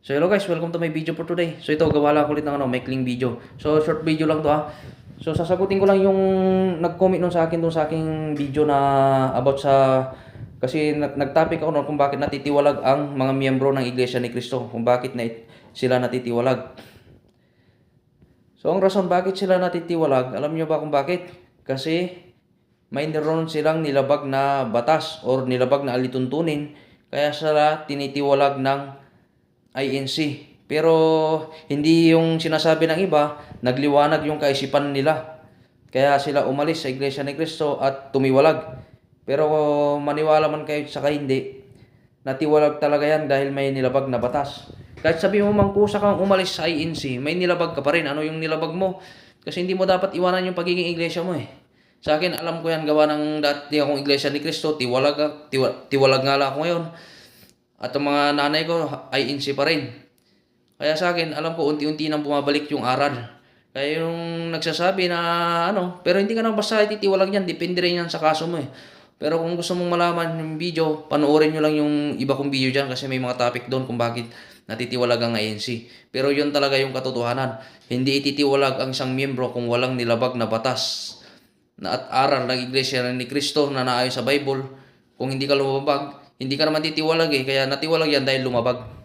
So hello guys, welcome to my video for today. So ito, gawa lang ako ulit ng maikling video. So short video lang to ha. So sasagutin ko lang yung nag-comment nun sa akin dun sa aking video na about sa kasi nag-topic ako nun kung bakit natitiwalag ang mga miyembro ng Iglesia ni Cristo, kung bakit sila natitiwalag. So ang rason bakit sila natitiwalag, alam niyo ba kung bakit? Kasi may naroon silang nilabag na batas or nilabag na alituntunin kaya sila tinitiwalag ng INC. Pero hindi yung sinasabi ng iba, nagliwanag yung kaisipan nila. Kaya sila umalis sa Iglesia ni Cristo at tumiwalag. Pero maniwala man kayo saka hindi, natiwalag talaga yan dahil may nilabag na batas. Kahit sabi mo mangkusa kang umalis sa INC, may nilabag ka pa rin. Ano yung nilabag mo? Kasi hindi mo dapat iwanan yung pagiging iglesia mo eh. Sa akin, alam ko yan, gawa ng dati akong Iglesia ni Cristo, tiwalag nga lang ako ngayon. At ang mga nanay ko ay INC pa rin. Kaya sa akin, alam ko unti-unti nang bumabalik yung aral. Kaya yung nagsasabi na pero hindi ka nang basta ititiwalag yan, depende rin yan sa kaso mo eh. Pero kung gusto mong malaman yung video, panoorin nyo lang yung iba kong video dyan kasi may mga topic doon kung bakit natitiwalag ang INC. Pero yun talaga yung katotohanan. Hindi ititiwalag ang isang miyembro kung walang nilabag na batas na at aral ng Iglesia ni Cristo na naayon sa Bible. Kung hindi ka lumabag, hindi ka naman titiwalag eh. Kaya natiwalag yan dahil lumabag.